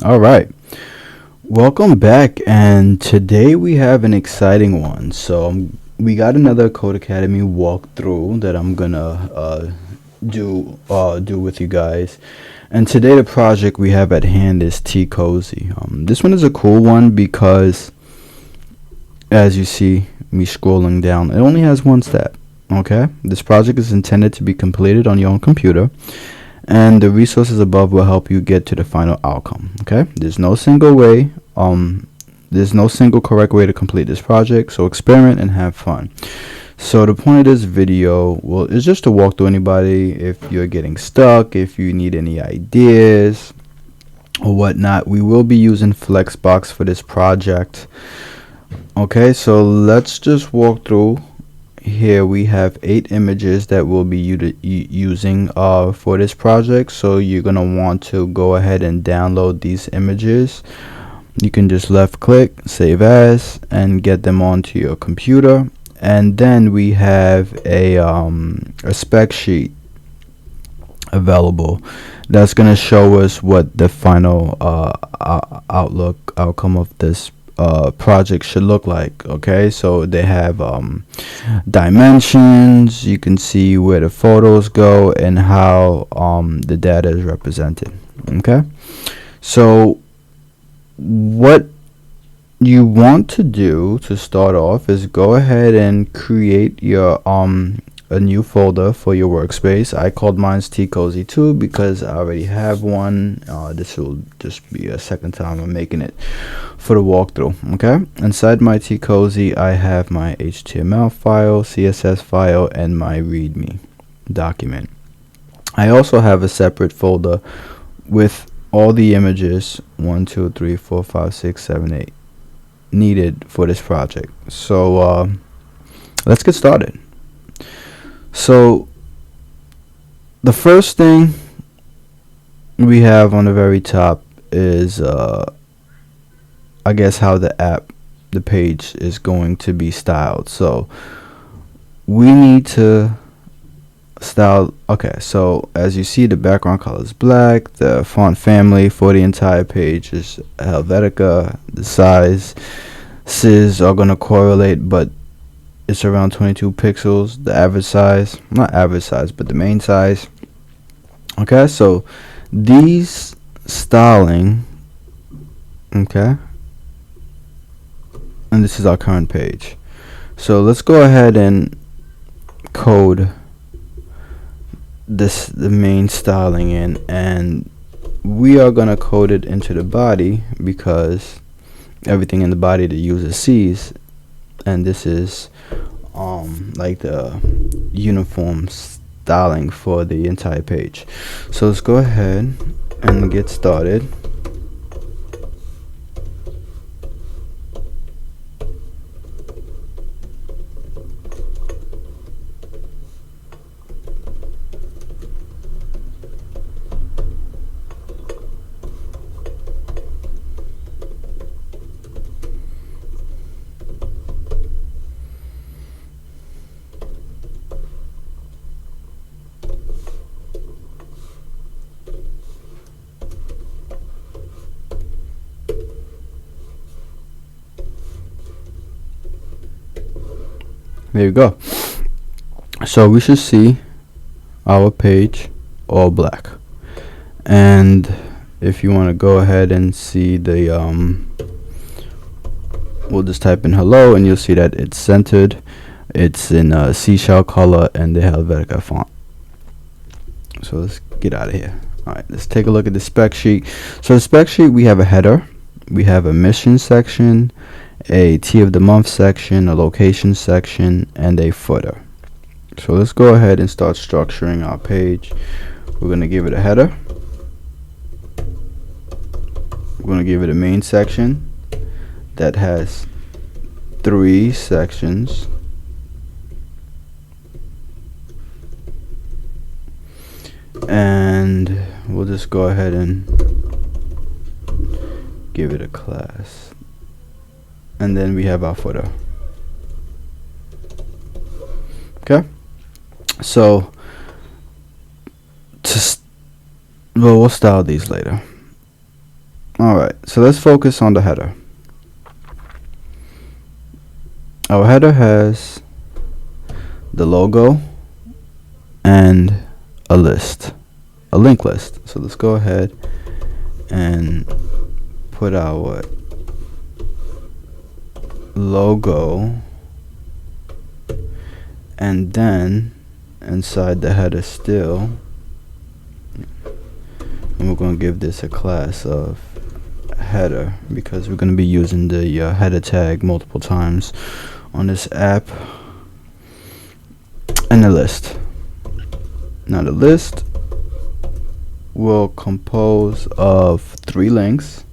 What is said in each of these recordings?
All right. Welcome back, and today we have an exciting one. We got another Code Academy walkthrough that I'm gonna do with you guys. And today the project we have at hand is T Cozy. This one is a cool one because, as you see me scrolling down, it only has one step. Okay, this project is intended to be completed on your own computer, and the resources above will help you get to the final outcome. Okay, there's no single correct way to complete this project, so experiment and have fun. So the point of this video is just to walk through anybody if you're getting stuck, if you need any ideas or whatnot. We will be using Flexbox for this project. Okay, so let's just walk through. Here we have 8 images that we'll be using for this project. So you're gonna want to go ahead and download these images. You can just left click, save as, and get them onto your computer. And then we have a spec sheet available that's gonna show us what the final outcome of this project should look like. Okay, so they have dimensions. You can see where the photos go and how the data is represented. Okay, so what you want to do to start off is go ahead and create your a new folder for your workspace. I called mine T Cozy 2 because I already have one. This will just be a second time I'm making it for the walkthrough. Okay, inside my T Cozy I have my HTML file, CSS file, and my README document. I also have a separate folder with all the images 1, 2, 3, 4, 5, 6, 7, 8 needed for this project. So let's get started. So the first thing we have on the very top is I guess how the page is going to be styled. So we need to style. Okay, so as you see, the background color is black. The font family for the entire page is Helvetica. The sizes are going to correlate, but it's around 22 pixels. The average size, not average size, but the main size. Okay, so these styling, okay, and this is our current page. So let's go ahead and code the main styling in, and we are gonna code it into the body because everything in the body the user sees, and this is like the uniform styling for the entire page. So let's go ahead and get started. There you go. So we should see our page all black, and if you want to go ahead and see the we'll just type in hello and you'll see that it's centered. It's in a seashell color and the Helvetica font. So let's get out of here. Alright, let's take a look at the spec sheet. So the spec sheet, we have a header, we have a mission section, a T of the month section, a location section, and a footer. So let's go ahead and start structuring our page. We're going to give it a header. We're going to give it a main section that has 3 sections. And we'll just go ahead and give it a class. And then we have our footer. Okay, so we'll style these later. Alright, so let's focus on the header. Our header has the logo and a list, a link list. So let's go ahead and put our logo, and then inside the header still, and we're going to give this a class of header because we're going to be using the header tag multiple times on this app, and the list. Now the list will compose of 3 links.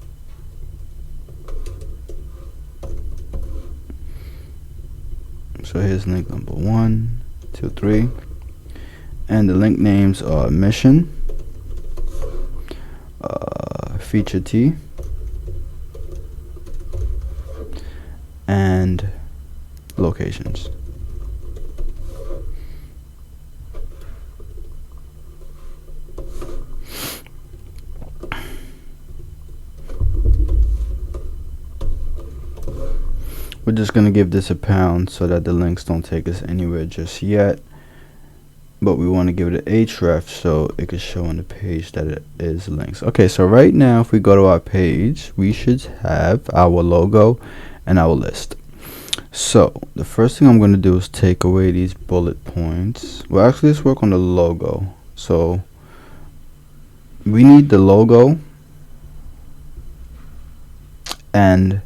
So here's link number 1, 2, 3, and the link names are mission, feature T, and locations. We're just going to give this a pound so that the links don't take us anywhere just yet. But we want to give it an href so it can show on the page that it is links. Okay, so right now if we go to our page, we should have our logo and our list. So the first thing I'm going to do is take away these bullet points. Well, actually, let's work on the logo. So we need the logo and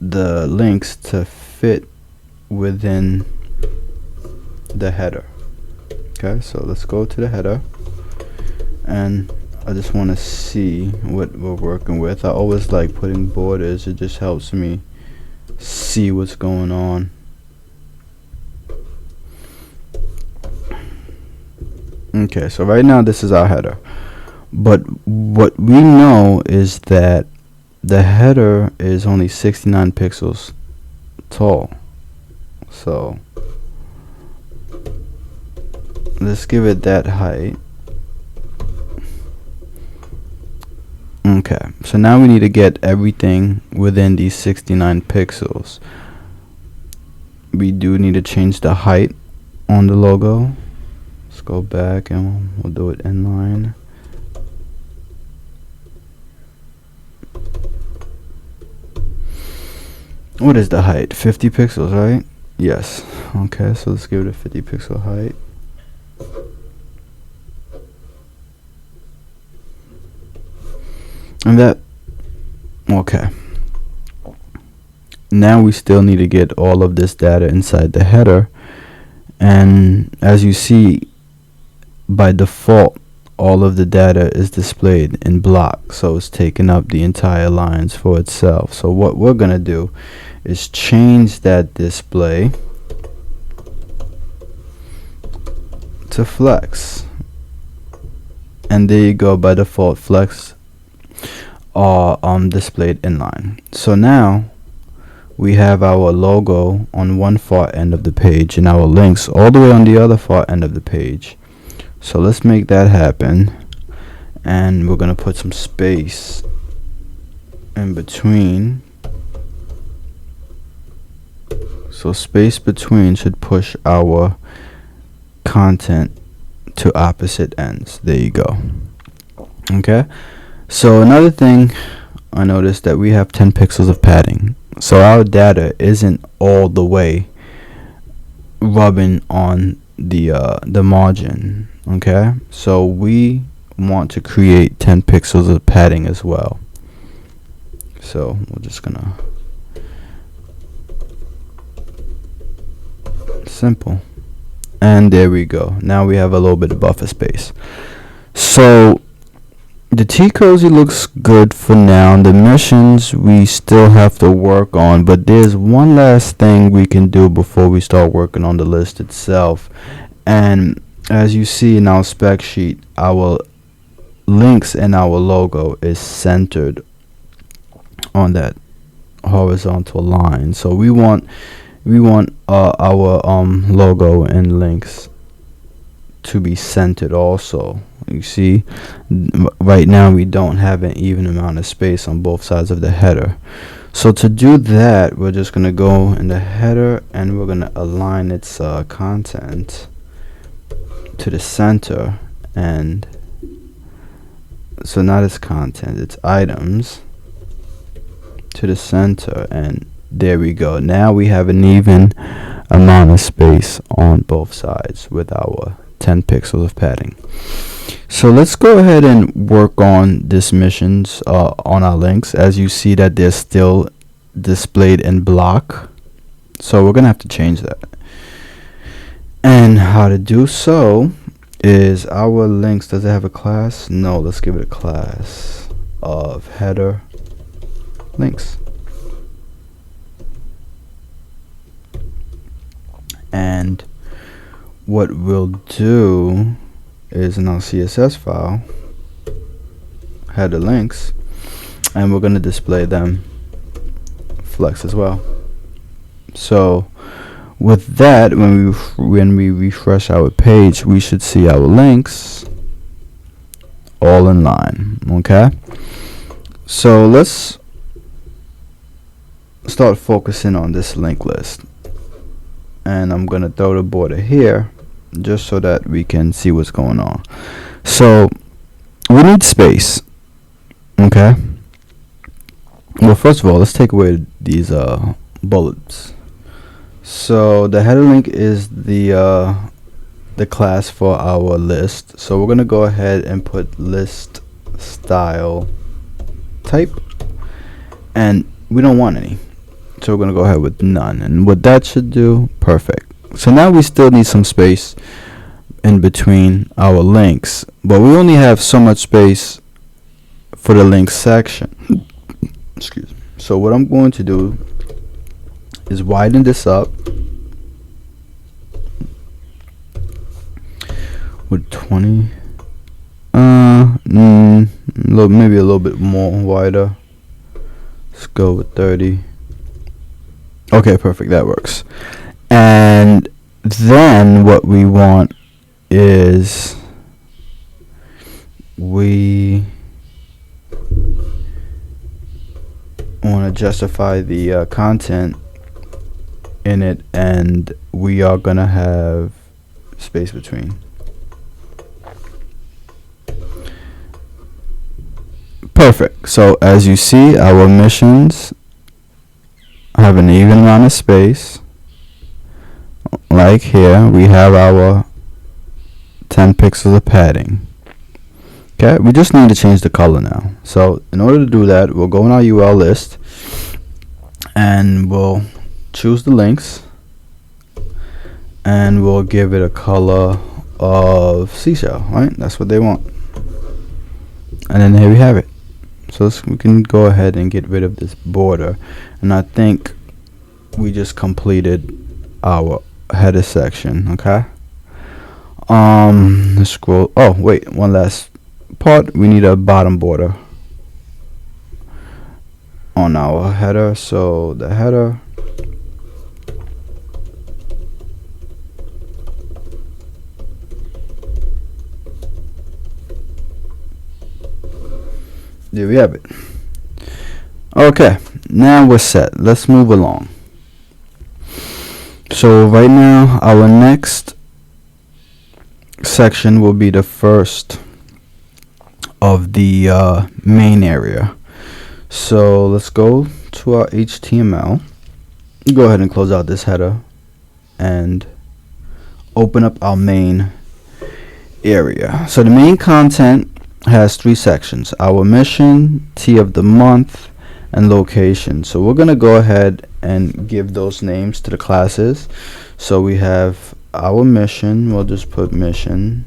the links to fit within the header. Okay, so let's go to the header, and I just want to see what we're working with. I always like putting borders. It just helps me see what's going on. Okay, so right now this is our header, but what we know is that the header is only 69 pixels tall. So let's give it that height. Okay, so now we need to get everything within these 69 pixels. We do need to change the height on the logo. Let's go back and we'll do it inline. What is the height? 50 pixels, right? Yes. Okay, so let's give it a 50 pixel height. And that, okay. Now we still need to get all of this data inside the header. And as you see, by default, all of the data is displayed in block. So it's taking up the entire lines for itself. So what we're going to do is change that display to flex. And there you go, by default, flex are displayed inline. So now we have our logo on one far end of the page and our links all the way on the other far end of the page. So let's make that happen, and we're going to put some space in between. So space between should push our content to opposite ends. There you go. Okay, so another thing I noticed that we have 10 pixels of padding, so our data isn't all the way rubbing on the margin. Okay, so we want to create 10 pixels of padding as well. So we're just gonna simple, and there we go. Now we have a little bit of buffer space. So the T-Cozy looks good for now. The missions we still have to work on, but there's one last thing we can do before we start working on the list itself. And as you see in our spec sheet, our links and our logo is centered on that horizontal line. So we want our logo and links to be centered also. You see, right now we don't have an even amount of space on both sides of the header. So to do that, we're just going to go in the header and we're going to align its content to the center. And so not its content, its items to the center, and there we go. Now we have an even amount of space on both sides with our 10 pixels of padding. So let's go ahead and work on this missions on our links. As you see that they're still displayed in block, so we're gonna have to change that. And how to do so is our links, does it have a class? No, let's give it a class of header links. And what we'll do is in our CSS file, header links, and we're going to display them flex as well. So with that, when we refresh our page, we should see our links all in line. Okay, so let's start focusing on this link list, and I'm gonna throw the border here just so that we can see what's going on. So we need space. Okay, well, first of all, let's take away these bullets. So the header link is the class for our list, so we're gonna go ahead and put list style type, and we don't want any, so we're gonna go ahead with none. And what that should do, perfect. So now we still need some space in between our links, but we only have so much space for the links section. Excuse me. So what I'm going to do is widen this up with 20, maybe a little bit more wider. Let's go with 30. Okay, perfect, that works. And then what we want is we want to justify the content in it, and we are gonna have space between. Perfect. So as you see, our missions have an even amount of space. Like here, we have our 10 pixels of padding. Okay, we just need to change the color now. So in order to do that, we'll go in our UL list and we'll choose the links and we'll give it a color of seashell, right? That's what they want. And then here we have it. So we can go ahead and get rid of this border, and I think we just completed our header section. Okay, let's scroll. Oh wait, one last part. We need a bottom border on our header. So the header, there we have it. Okay, now we're set. Let's move along. So right now our next section will be the first of the main area. So let's go to our HTML, go ahead and close out this header and open up our main area. So the main content has 3 sections: our mission, T of the month, and location. So we're gonna go ahead and give those names to the classes. So we have our mission, we'll just put mission.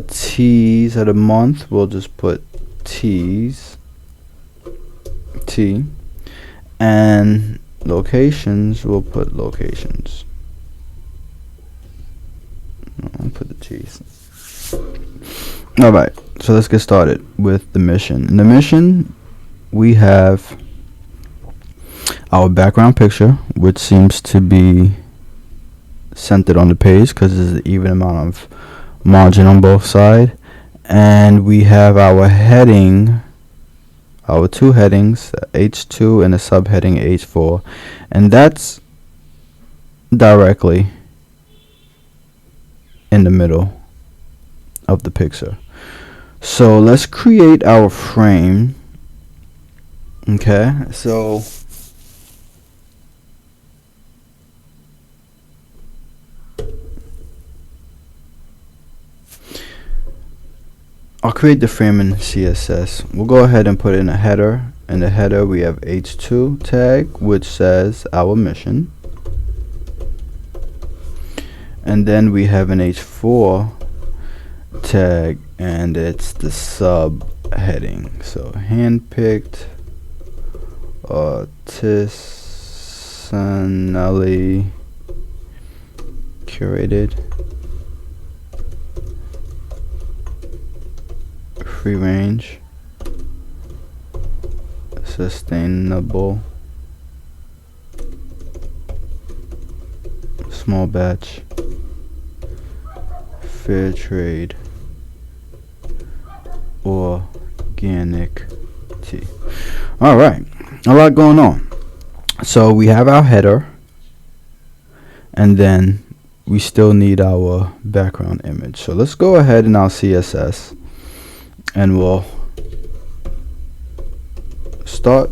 T's of the month, we'll just put T's, T, and locations, we'll put locations. I'll put the T's. Alright, so let's get started with the mission. In the mission, we have our background picture, which seems to be centered on the page because there's an even amount of margin on both sides. And we have our heading, our two headings, H2 and a subheading H4, and that's directly in the middle of the picture. So let's create our frame. Okay, so I'll create the frame in CSS. We'll go ahead and put in a header. In the header we have H2 tag, which says our mission, and then we have an H4 tag, and it's the subheading. So handpicked, artisanally curated, free range, sustainable, small batch, fair trade, organic tea. All right, a lot going on. So we have our header, and then we still need our background image. So let's go ahead in our CSS and we'll start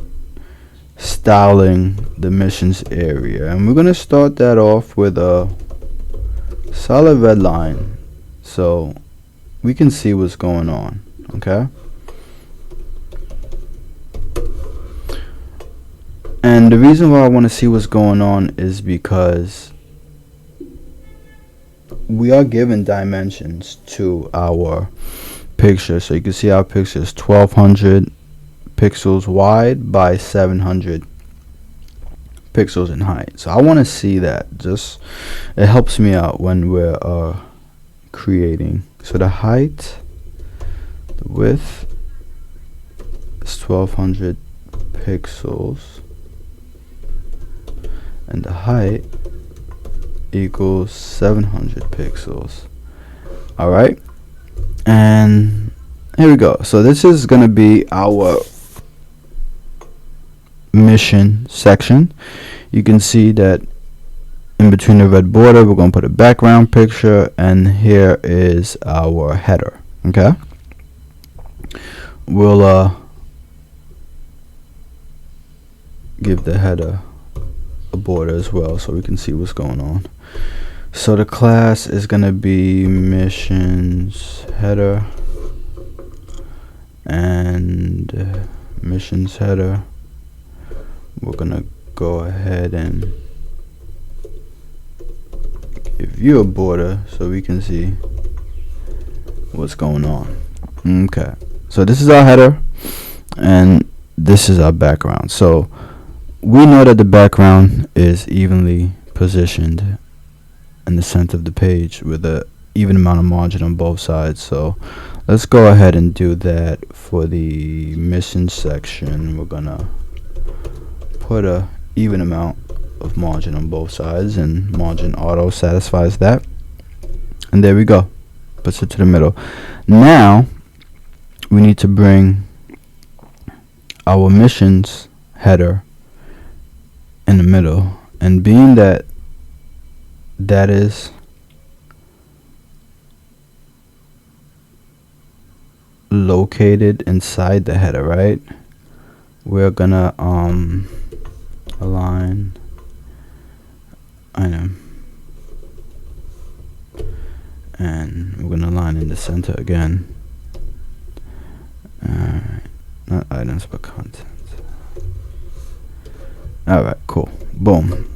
styling the missions area, and we're going to start that off with a solid red line so we can see what's going on. Okay, and the reason why I want to see what's going on is because we are given dimensions to our picture. So you can see our picture is 1200 pixels wide by 700 pixels in height. So I want to see that. Just it helps me out when we're creating. So the height, the width is 1200 pixels, and the height equals 700 pixels. All right, and here we go. So this is going to be our mission section. You can see that in between the red border we're going to put a background picture, and here is our header. Okay, we'll give the header a border as well so we can see what's going on. So the class is going to be missions header, and missions header, we're going to go ahead and give you a border so we can see what's going on. Okay, so this is our header and this is our background. So we know that the background is evenly positioned in the center of the page with a even amount of margin on both sides. So let's go ahead and do that for the mission section. We're gonna put a even amount of margin on both sides, and margin auto satisfies that, and there we go, puts it to the middle. Now we need to bring our missions header in the middle, and being that that is located inside the header, right, we're gonna align item, and we're gonna align in the center again. Not items but content. Alright, cool. Boom.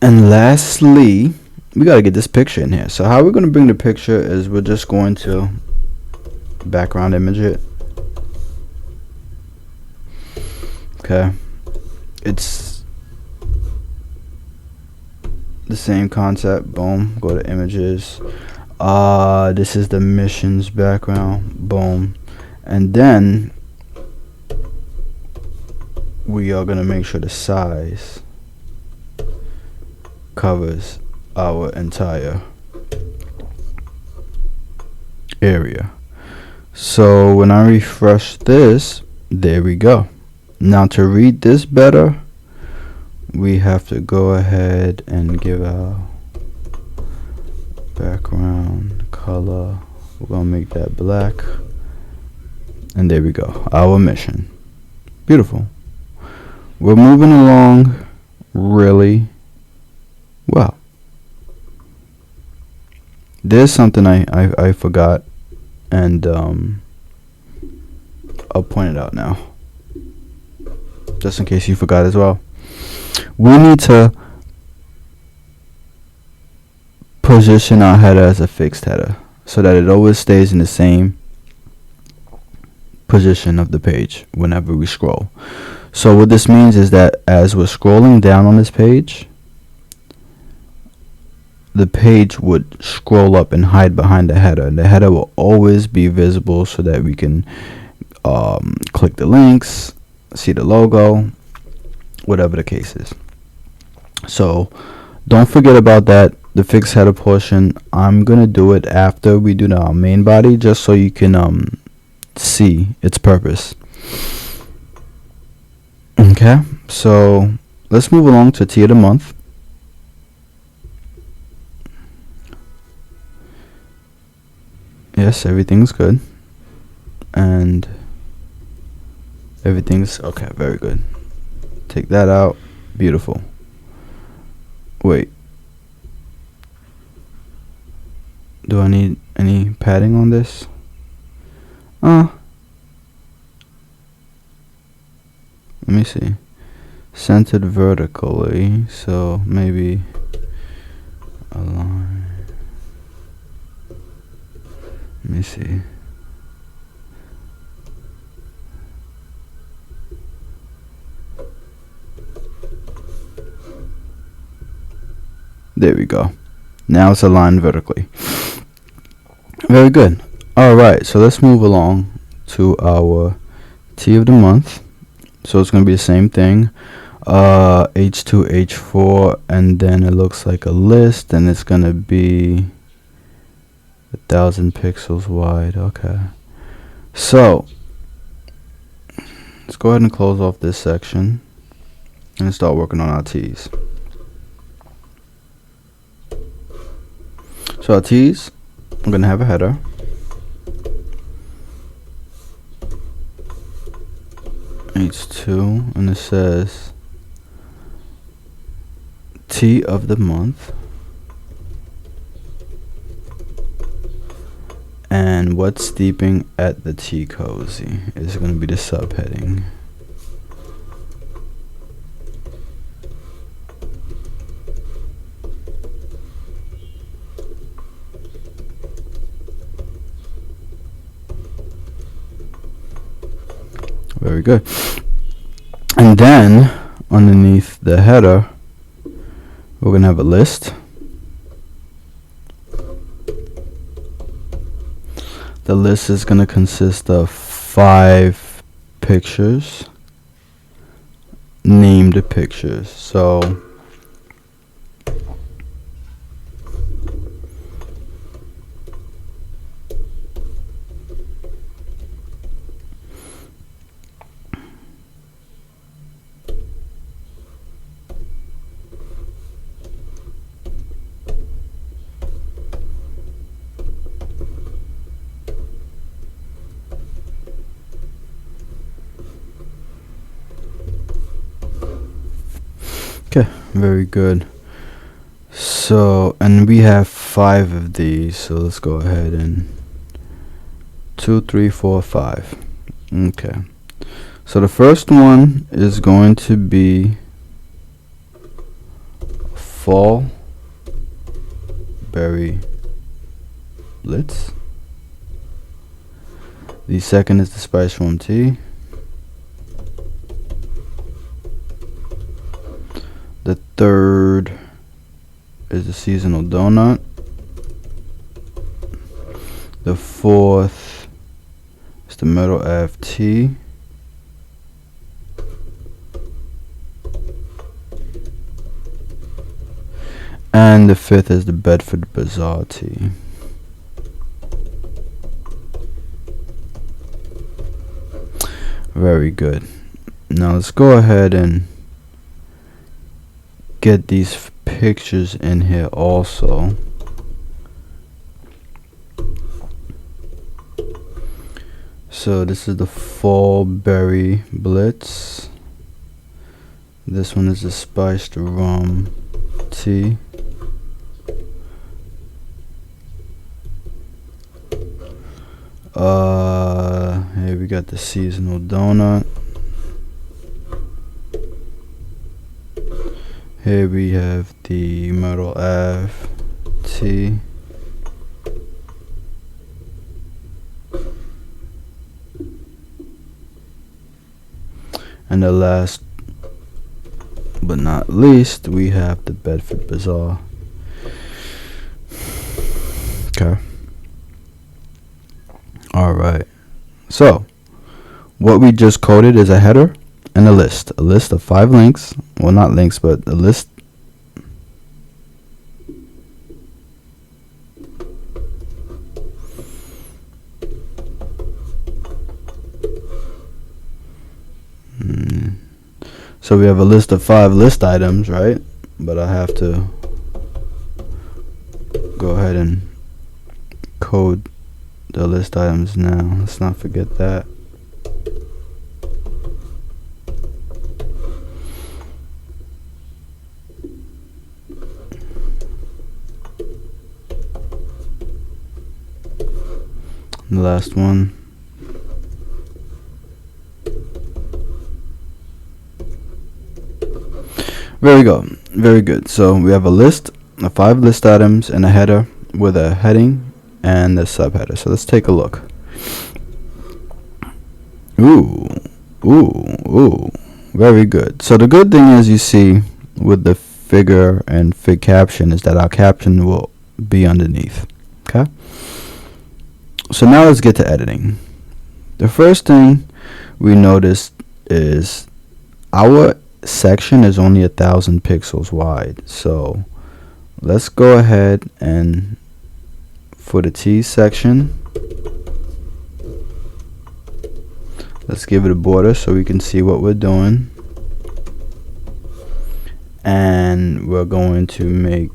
And lastly, we gotta get this picture in here. So how we're gonna bring the picture is we're just going to background image it. Okay, it's the same concept. Boom, go to images. This is the missions background. Boom, and then we are gonna make sure the size covers our entire area. So when I refresh this, there we go. Now to read this better, we have to go ahead and give our background color. We're gonna make that black, and there we go, our mission. Beautiful. We're moving along really well. There's something I forgot, and I'll point it out now, just in case you forgot as well. We need to position our header as a fixed header so that it always stays in the same position of the page whenever we scroll. So what this means is that as we're scrolling down on this page, the page would scroll up and hide behind the header, and the header will always be visible so that we can click the links, see the logo, whatever the case is. So don't forget about that, the fixed header portion. I'm gonna do it after we do our main body, just so you can see its purpose. Okay, so let's move along to tea of the month. Yes, everything's good, and everything's okay. Very good. Take that out. Beautiful. Wait, do I need any padding on this? Let me see. Centered vertically, so maybe align. Let me see. There we go. Now it's aligned vertically. Very good. Alright, so let's move along to our tea of the month. So it's going to be the same thing. H2, H4, and then it looks like a list, and it's going to be 1,000 pixels wide. Okay. So let's go ahead and close off this section and start working on our T's. So our T's, I'm going to have a header. H2, and it says tea of the month. And what's steeping at the tea cozy is going to be the subheading. Very good. And then underneath the header, we're going to have a list. The list is going to consist of 5 pictures, named pictures. So okay, very good. So, and we have 5 of these, so let's go ahead and 2, 3, 4, 5. Okay, so the first one is going to be Fall Berry Blitz. The second is the Spice Rum Tea. The third is the Seasonal Donut. The fourth is the Myrtle Ave Tea. And the fifth is the Bedford Bazaar tee. Very good. Now let's go ahead and get these pictures in here also. So this is the Fall Berry Blitz. This one is the Spiced Rum Tea. Here we got the Seasonal Donut. Here we have the Myrtle Ave Tea. And the last but not least, we have the Bedford Bazaar. Okay. Alright. So, what we just coded is a header and a list. A list of 5 links. Well, not links, but a list. So we have a list of 5 list items, right? But I have to go ahead and code the list items now. Let's not forget that. The last one. There we go. Very good. So we have a list of 5 list items and a header with a heading and a subheader. So let's take a look. Ooh. Very good. So the good thing is, you see with the figure and fig caption is that our caption will be underneath. Okay. So now let's get to editing. The first thing we noticed is our section is only 1,000 pixels wide. So let's go ahead and for the T section, let's give it a border so we can see what we're doing. And we're going to make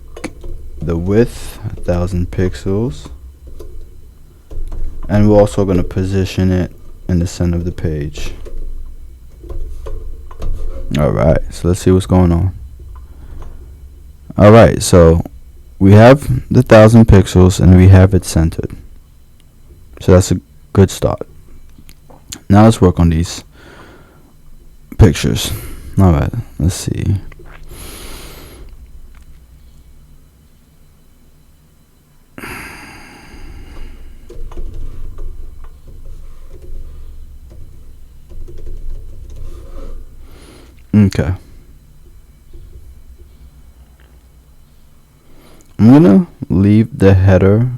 the width 1,000 pixels. And we're also going to position it in the center of the page. Alright, so let's see what's going on. Alright, so we have the 1,000 pixels and we have it centered. So that's a good start. Now let's work on these pictures. Alright, let's see. Okay. I'm gonna leave the header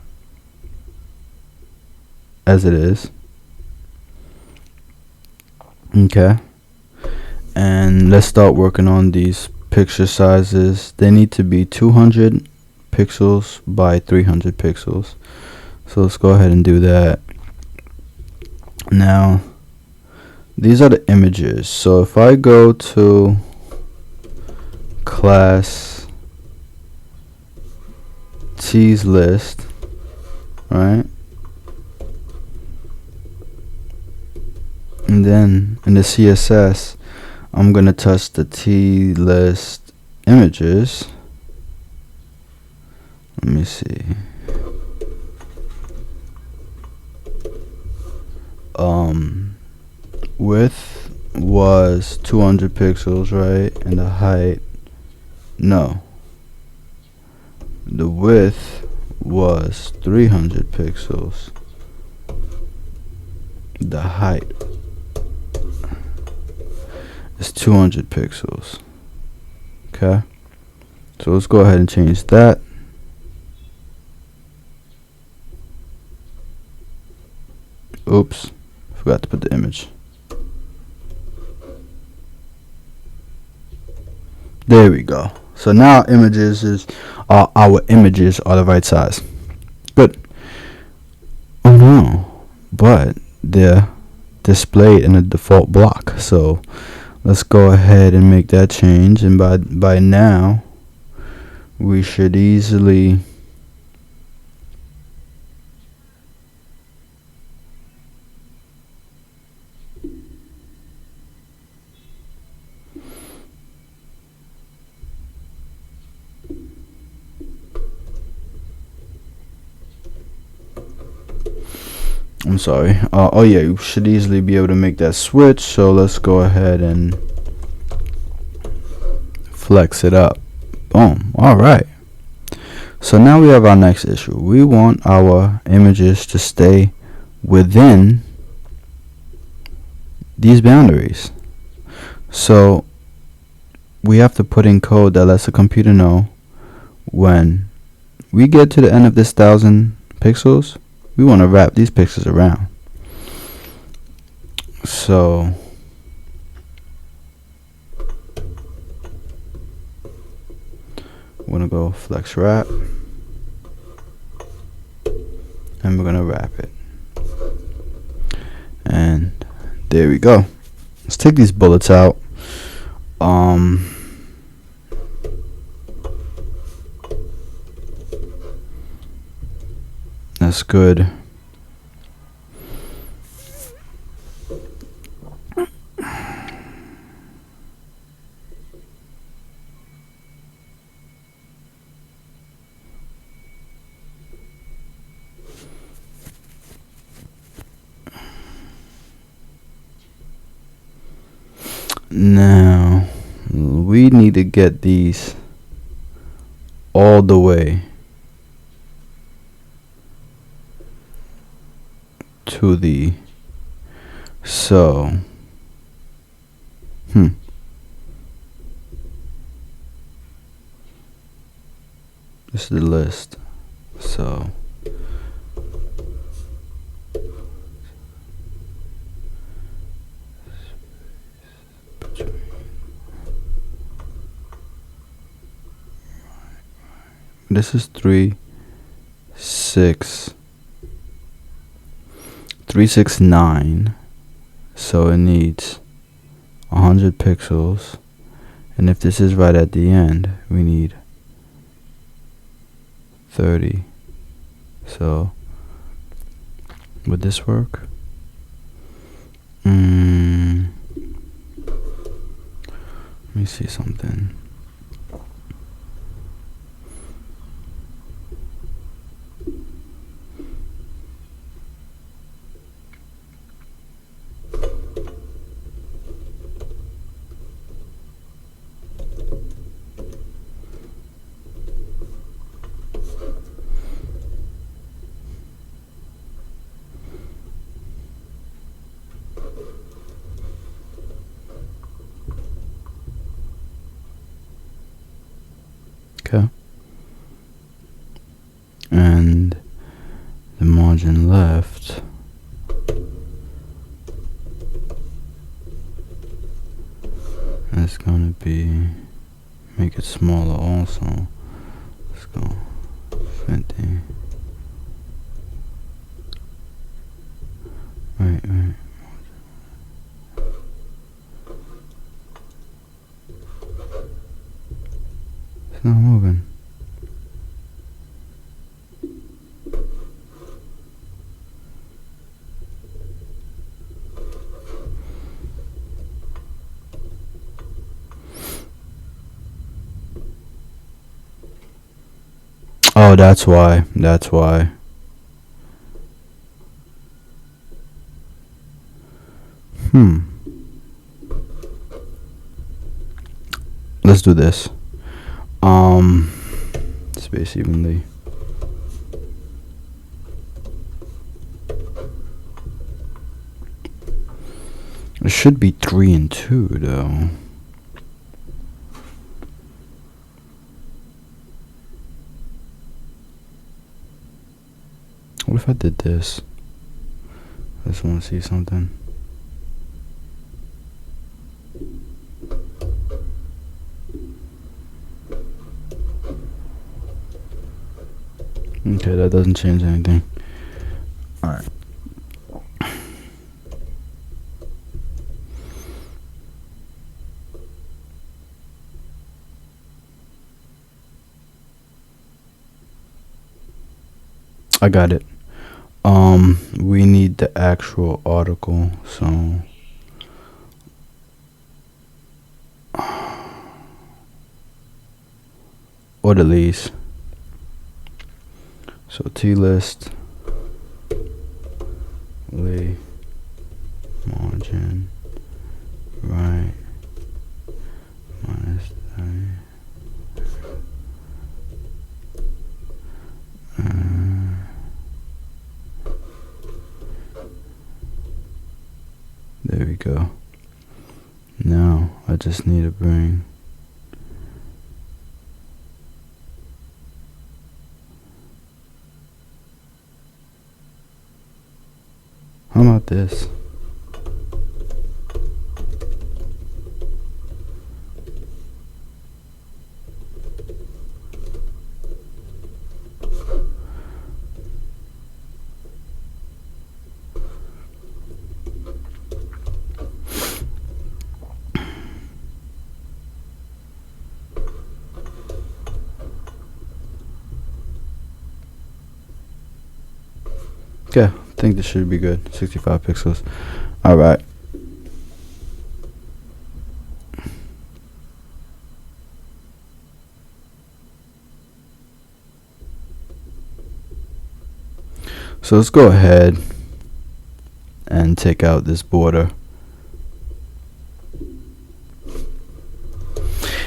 as it is. Okay. And let's start working on these picture sizes. They need to be 200 pixels by 300 pixels. So let's go ahead and do that. Now, these are the images. So if I go to class T's list, right? And then in the CSS, I'm gonna touch the T list images. Let me see. Width was 200 pixels, right? And the height, no. The width was 300 pixels. The height is 200 pixels. Okay. So let's go ahead and change that. Oops, forgot to put the image. There we go. So now images is our images are the right size. Good. Oh no, but they're displayed in a default block. So let's go ahead and make that change, and by now we should easily I'm sorry. Oh yeah, you should easily be able to make that switch. So let's go ahead and flex it up. Boom. All right. So now we have our next issue. We want our images to stay within these boundaries. So we have to put in code that lets the computer know when we get to the end of this 1,000 pixels, we want to wrap these pixels around. So we're going to go flex wrap, and we're going to wrap it. And there we go. Let's take these bullets out. That's good. Now we need to get these all the way to the this is the list. So this is 369, so it needs 100 pixels, and if this is right at the end, we need 30. So would this work? Let me see something. Okay. And the margin left is going to be, make it smaller also. Let's go 50. Wait. It's not moving. Oh, that's why. Let's do this. Space evenly. It should be 3 and 2 though. What if I did this? I just want to see something. Okay, that doesn't change anything. Alright. I got it. We need the actual article, so or the lease. So T list Lee margin right minus there we go. Now I just need to bring how about this? Okay, I think this should be good. 65 pixels. Alright. So let's go ahead and take out this border.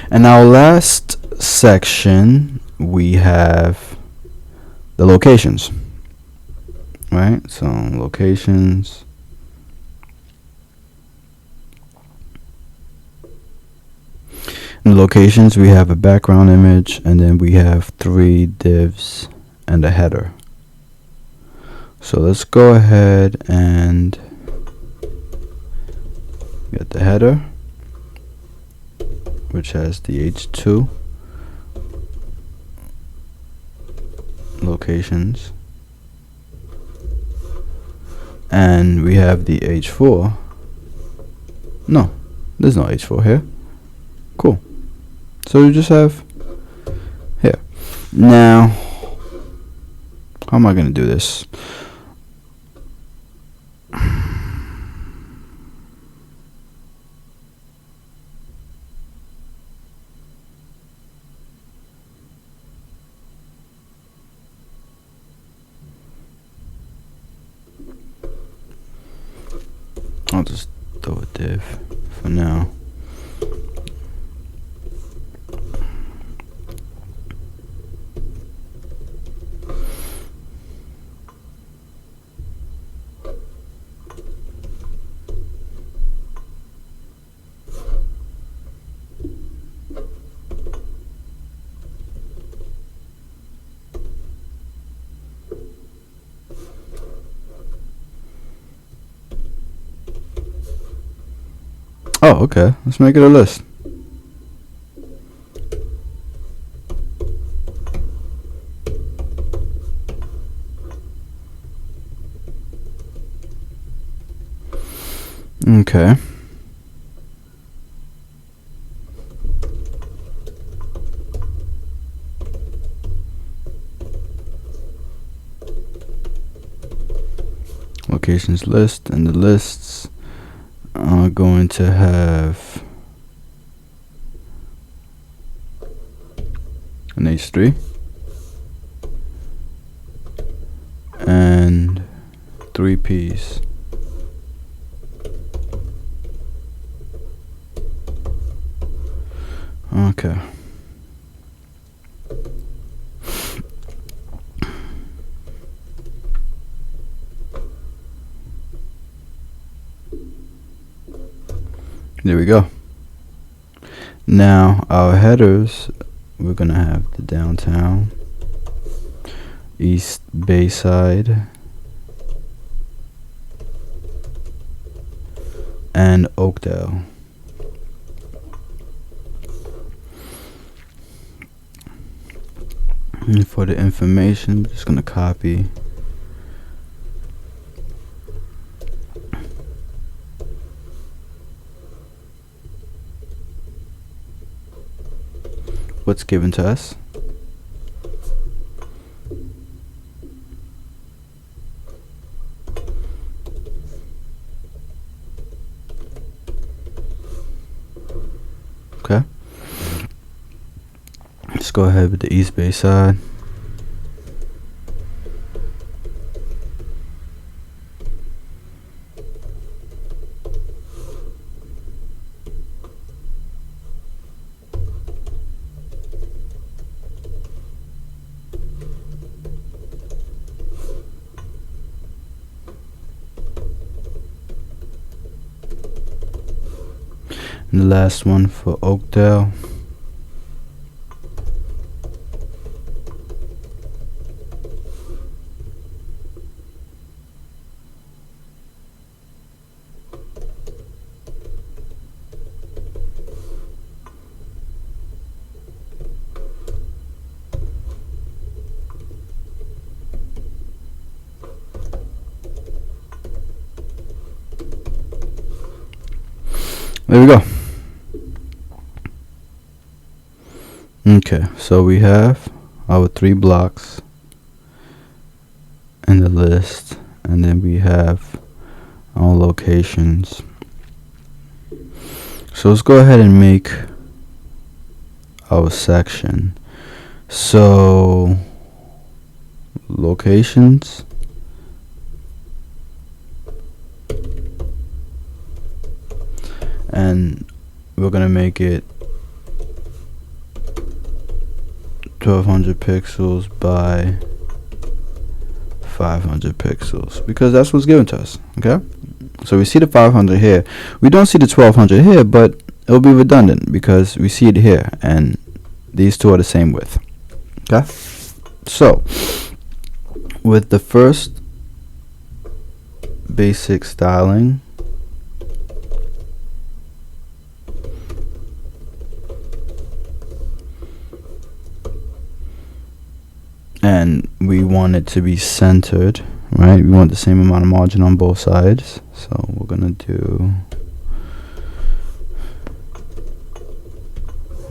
And our last section, we have the locations. Right? So locations. In the locations, we have a background image, and then we have 3 divs and a header. So let's go ahead and get the header, which has the H2 locations, and we have the H4. No, there's no H4 here. Cool. So we just have here. Now, how am I going to do this? I'll just throw a div for now. Oh, okay. Let's make it a list. Okay. Locations list, and the lists are going to have an H3 and 3 Ps. Okay. There we go. Now our headers, we're gonna have the downtown, East Bayside, and Oakdale. And for the information, I'm just gonna copy what's given to us. Okay. Let's go ahead with the East Bay side. And the last one for Oakdale. There we go. Okay, so we have our 3 blocks in the list, and then we have our locations. So let's go ahead and make our section. So locations, and we're gonna make it 1200 pixels by 500 pixels because that's what's given to us. Okay, so we see the 500 here, we don't see the 1200 here, but it'll be redundant because we see it here and these two are the same width. Okay, so with the first basic styling, and we want it to be centered, right? We want the same amount of margin on both sides, so we're gonna do,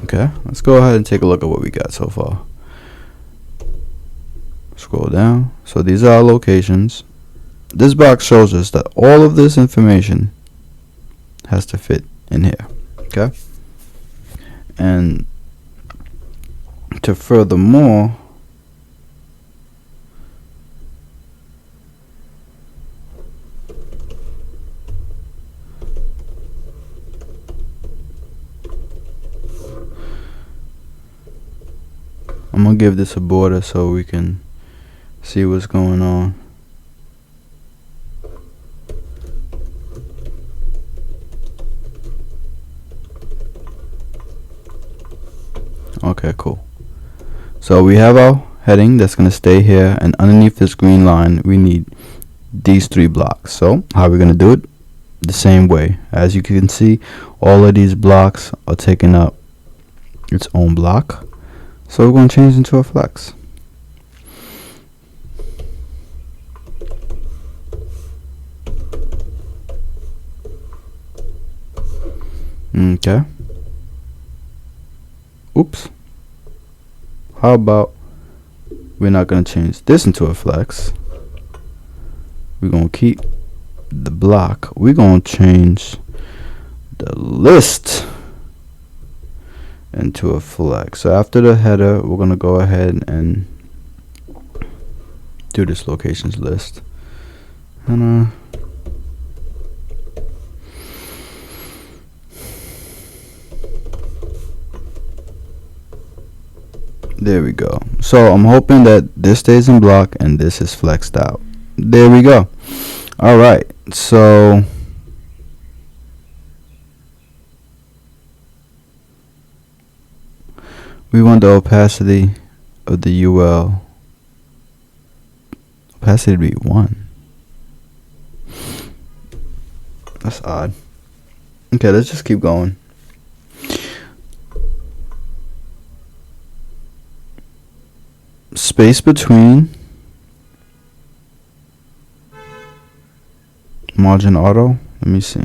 okay, let's go ahead and take a look at what we got so far. Scroll down. So these are our locations. This box shows us that all of this information has to fit in here. Okay, and to furthermore, I'm gonna give this a border so we can see what's going on. Okay, cool. So we have our heading that's gonna stay here, and underneath this green line we need these 3 blocks. So how are we gonna do it? The same way. As you can see, all of these blocks are taking up its own block. So we're going to change into a flex. Okay. Oops. How about we're not going to change this into a flex. We're going to keep the block. We're going to change the list into a flex. So after the header, we're going to go ahead and do this locations list. And there we go. So I'm hoping that this stays in block and this is flexed out. There we go. All right, so we want the opacity of the UL opacity to be 1. That's odd. Okay, let's just keep going. space between, margin auto. Let me see.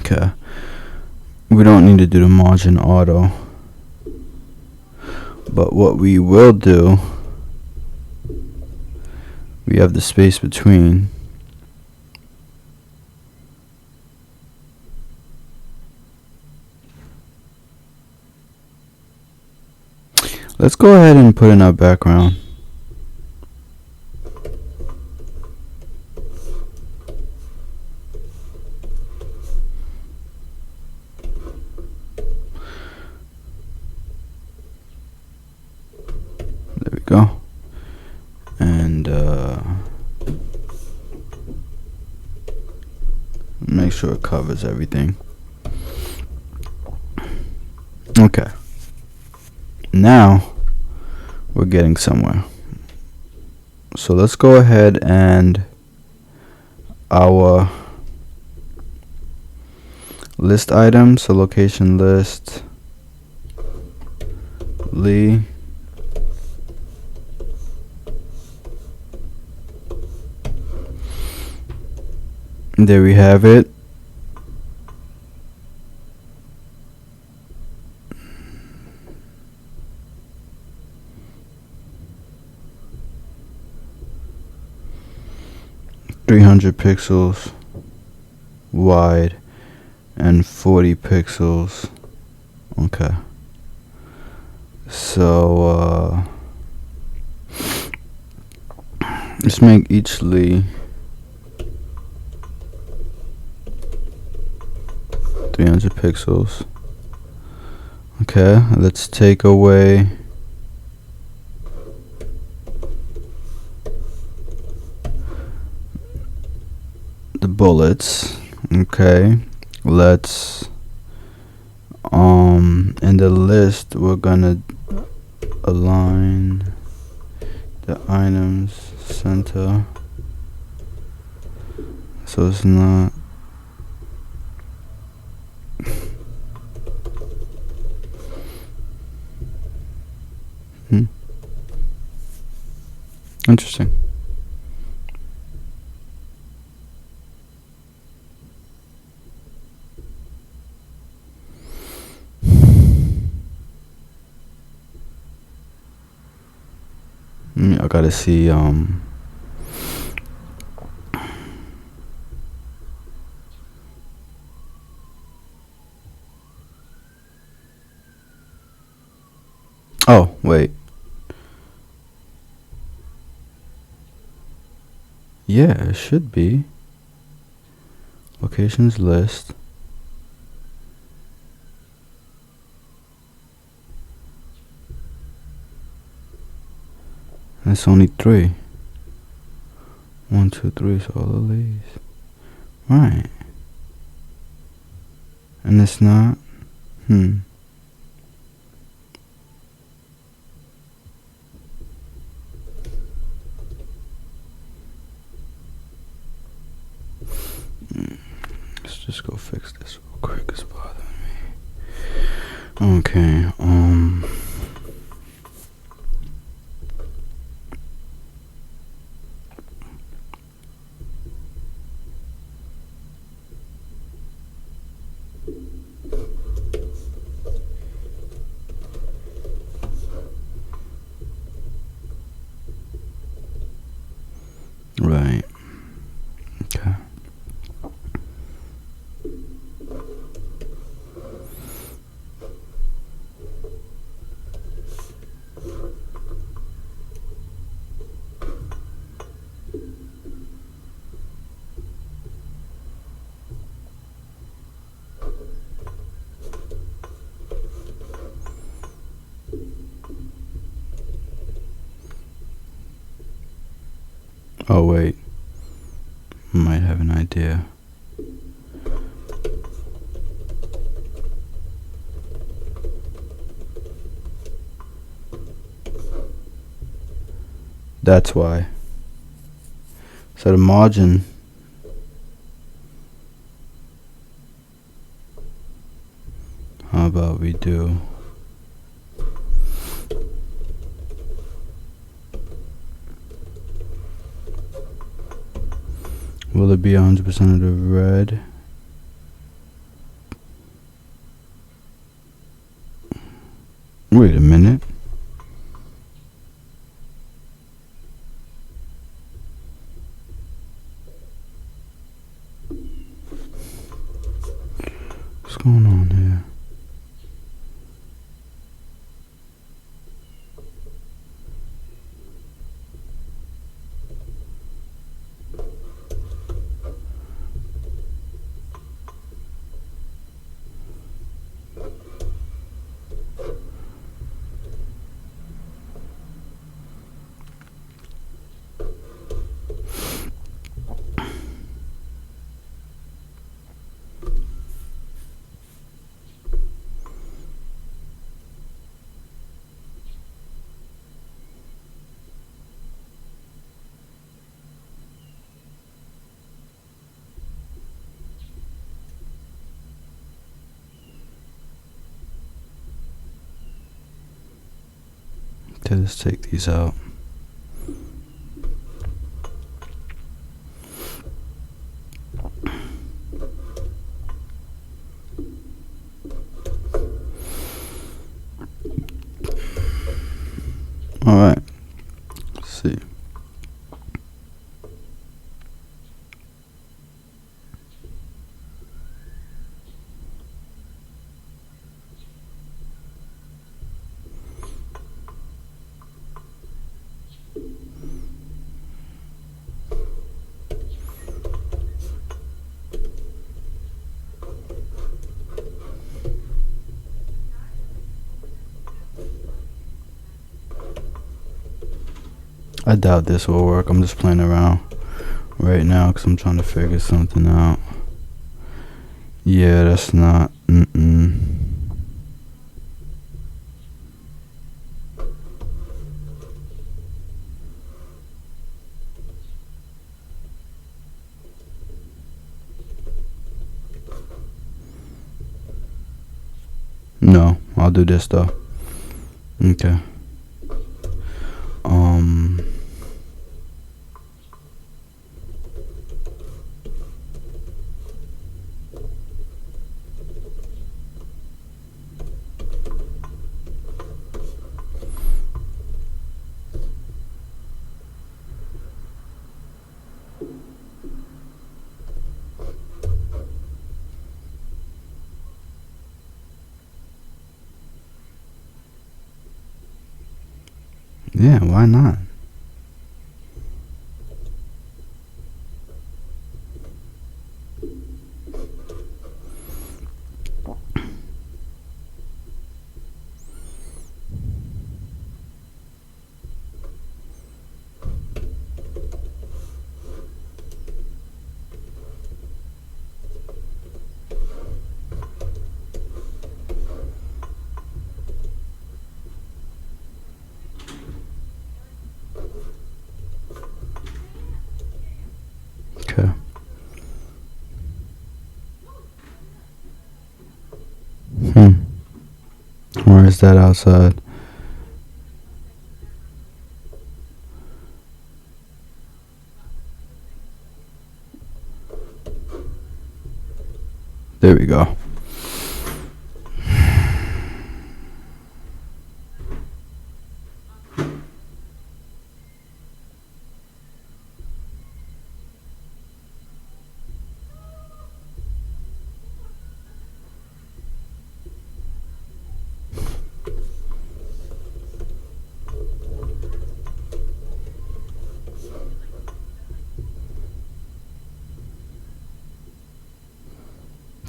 Okay. We don't need to do the margin auto. But what we will do, we have the space between. Let's go ahead and put in our background. There we go. And make sure it covers everything. Okay. Now we're getting somewhere. So let's go ahead and our list item, so location list Lee. There we have it. $300 pixels wide and 40 pixels. Okay. So let's make each Lee 300 pixels. Okay, let's take away the bullets. Okay, let's in the list we're gonna align the items center so it's not interesting. I gotta see oh wait, yeah, it should be locations list. That's only 3. 1, 2, 3 is all of these. Right. And it's not. Let's just go fix this real quick. It's bothering me. Okay. Right. Okay. Oh wait, might have an idea. That's why. So the margin, how about we do will it be 100% of the red? Wait a minute. What's going on here? Okay, let's take these out. All right. Let's see. I doubt this will work. I'm just playing around right now because I'm trying to figure something out. Yeah, that's not. No, I'll do this though. Okay. Yeah, why not? Okay. Where is that outside? There we go.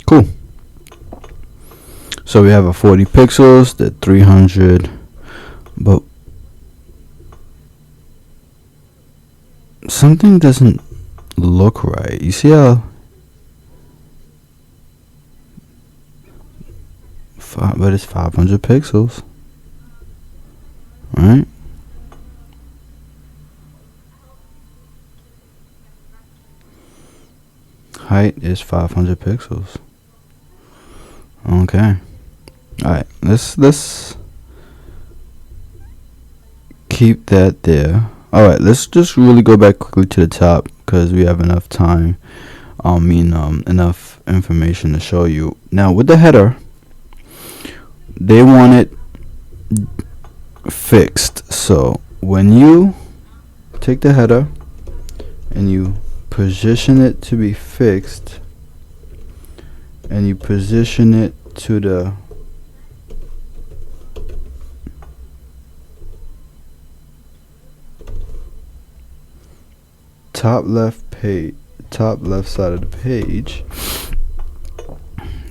Cool. So we have a 40 pixels, the 300, but something doesn't look right. You see how but it's 500 pixels, right? height is 500 pixels. Okay. Alright, let's keep that there. Alright, let's just really go back quickly to the top because we have enough time. Enough information to show you. Now with the header, they want it fixed. So when you take the header and you position it to be fixed, and you position it to the top left side of the page,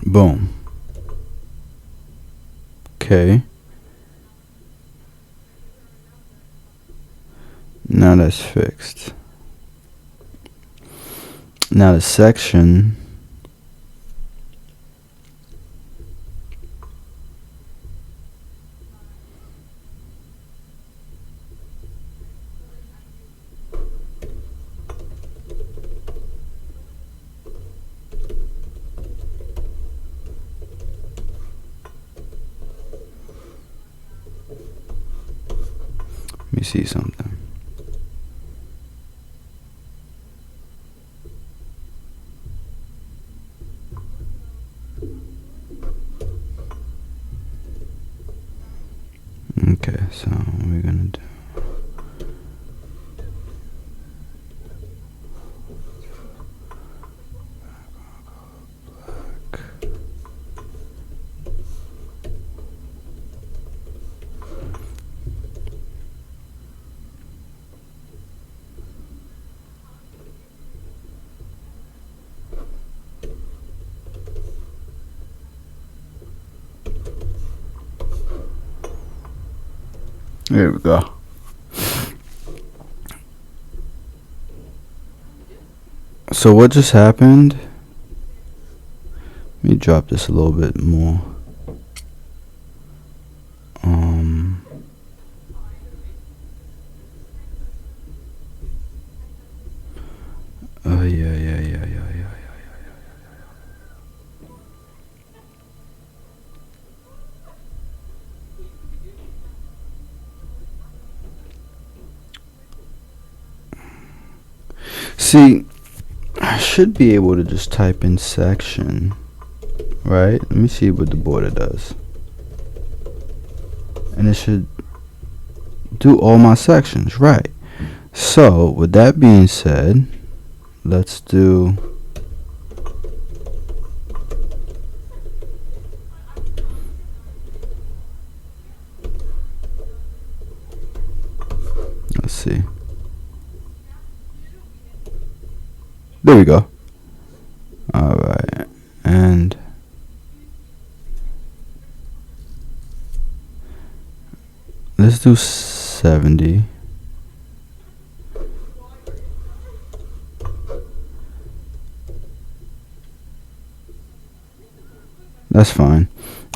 boom. Okay, now that's fixed. Now the section, let me see something. Okay, so we're gonna do black. There we go. So what just happened? Let me drop this a little bit more. Yeah. See, I should be able to just type in section, right? Let me see what the border does. And it should do all my sections, right? So, with that being said, let's do let's see. There we go. Alright, and let's do 70. That's fine.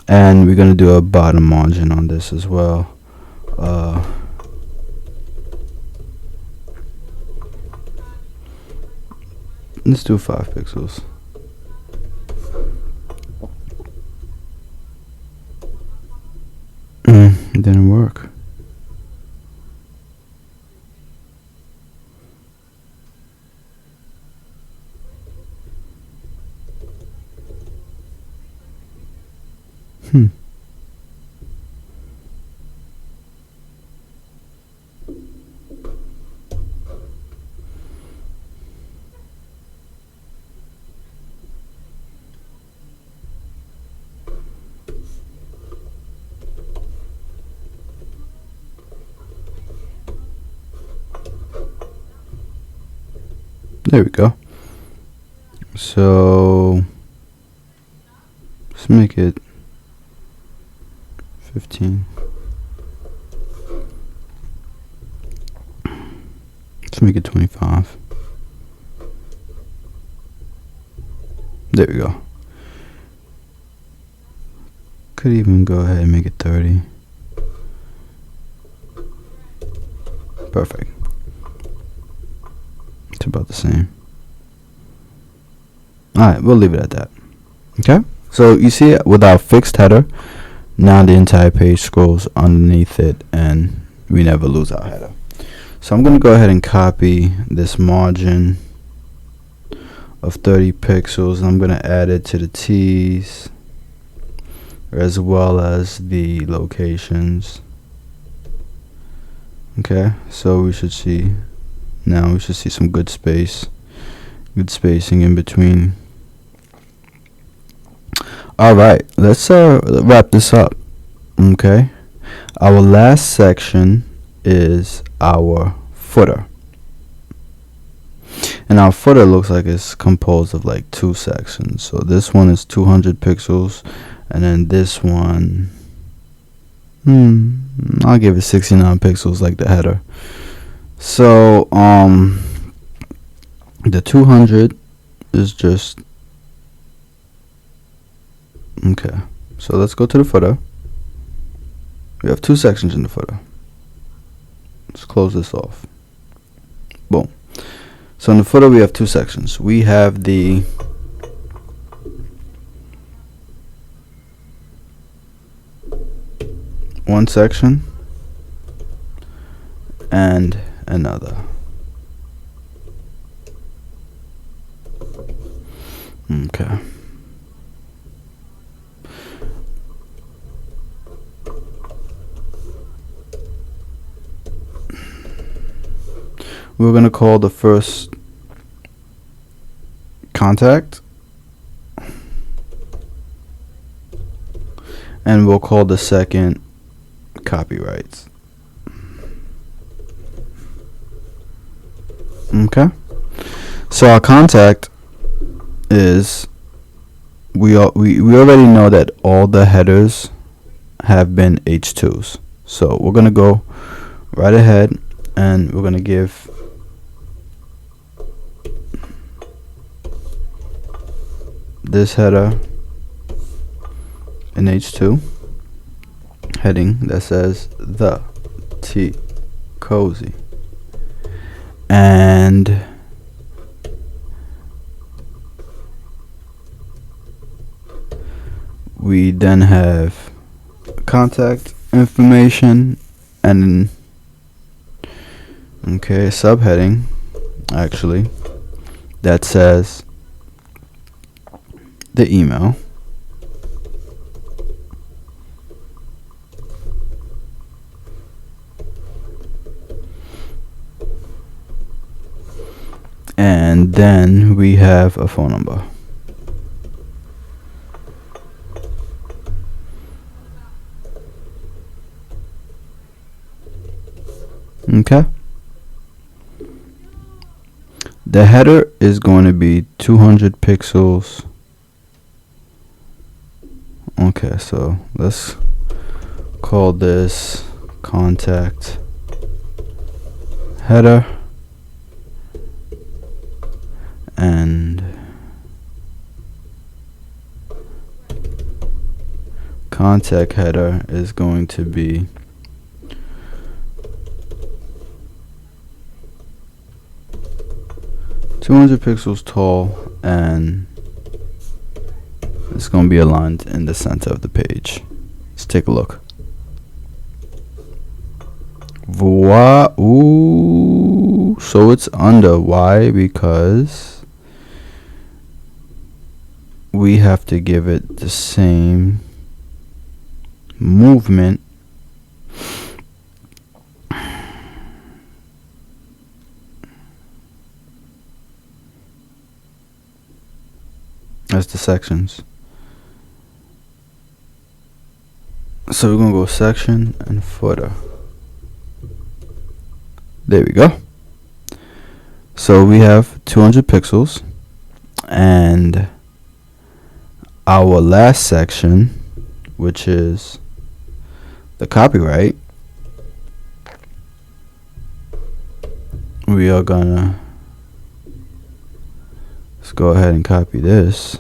And we're gonna do a bottom margin on this as well. Let's do 5 pixels. It didn't work. There we go. So let's make it 15. Let's make it 25. There we go. Could even go ahead and make it 30. Perfect. It's about the same. Alright, we'll leave it at that. Okay? So you see with our fixed header, now the entire page scrolls underneath it and we never lose our header. So I'm going to go ahead and copy this margin of 30 pixels. I'm going to add it to the T's as well as the locations. Okay, so we should see some good spacing in between. Alright, let's wrap this up. Okay, our last section is our footer, and our footer looks like it's composed of like two sections. So this one is 200 pixels, and then this one, I'll give it 69 pixels like the header. So the 200 is just okay. So let's go to the footer. We have two sections in the footer. Let's close this off. Boom. So in the footer we have two sections. We have the one section and another. Okay. We're going to call the first contact, and we'll call the second copyrights. Okay, so our contact is we already know that all the headers have been H2s, so we're gonna go right ahead and we're gonna give this header an H2 heading that says the T cozy, and we then have contact information and subheading actually that says the email, and then we have a phone number. Okay, the header is going to be 200 pixels. Okay, so let's call this contact header, and contact header is going to be .200 pixels tall, and it's going to be aligned in the center of the page. Let's take a look. Voila. Ooh, so it's under. Why? Because we have to give it the same movement as the sections. So we're going to go section and footer. There we go. So we have 200 pixels, and our last section, which is the copyright, we are gonna, let's go ahead and copy this.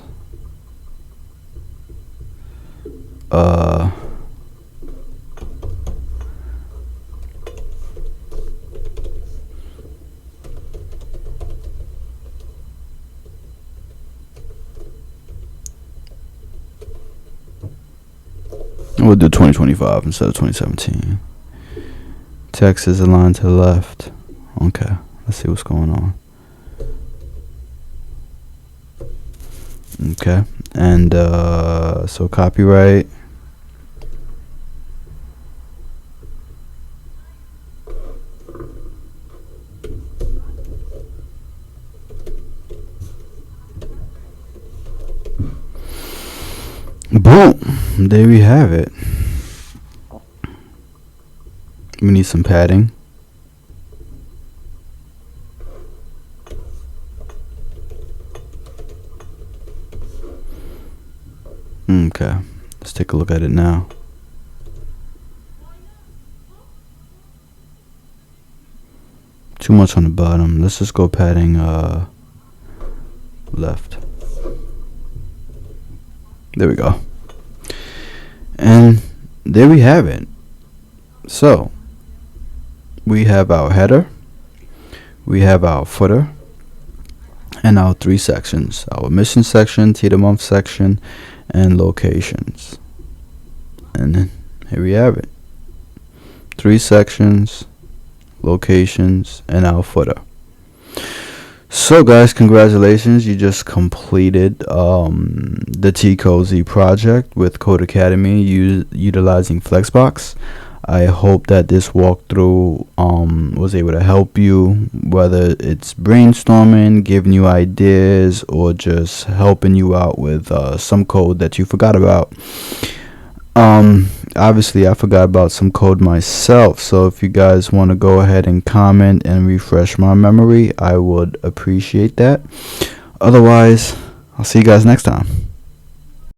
We'll do 2025 instead of 2017. Text is aligned to the left. Okay, let's see what's going on. Okay, and so copyright. Boom, there we have it. We need some padding. Okay, let's take a look at it now. Too much on the bottom. Let's just go padding left. There we go. And there we have it. So we have our header, we have our footer, and our 3 sections: our mission section, tea of the month section, and locations. And here we have it: 3 sections, locations, and our footer. So guys, congratulations, you just completed the T-Cozy project with Codecademy utilizing Flexbox. I hope that this walkthrough was able to help you, whether it's brainstorming, giving you ideas, or just helping you out with some code that you forgot about. Obviously I forgot about some code myself, so if you guys want to go ahead and comment and refresh my memory, I would appreciate that. Otherwise, I'll see you guys next time.